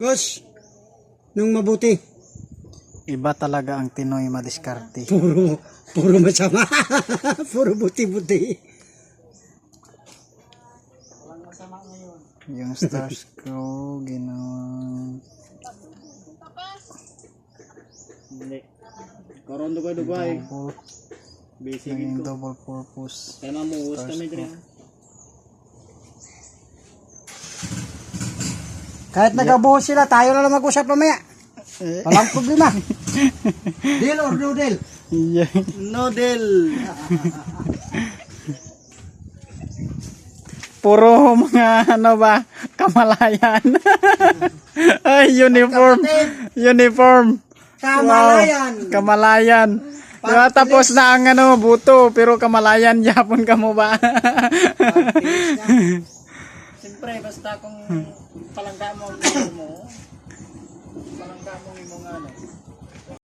Boss, nung mabuti. Iba talaga ang Tinoy madiskarte. Puro masama. Puro buti-buti. Yung stars ko, ginawang... Hindi. Karon dugay-dugay. Basic Naging ito. double purpose. Kaya mamuhos Stars kami ko. dre. Kahit nagabuhos sila, tayo na lang mag-usap mamaya. Walang problema. Deal or no deal? Yeah. Nodel. Puro mga ano ba, kamalayan. Ay, uniform. Uniform. Kamalayan. Wow, kamalayan. Diba, tapos na ang ano, buto, pero kamalayan, yapon ka mo ba? Siyempre, basta kung palangga mo ang mo, palangga mo yung mga ano.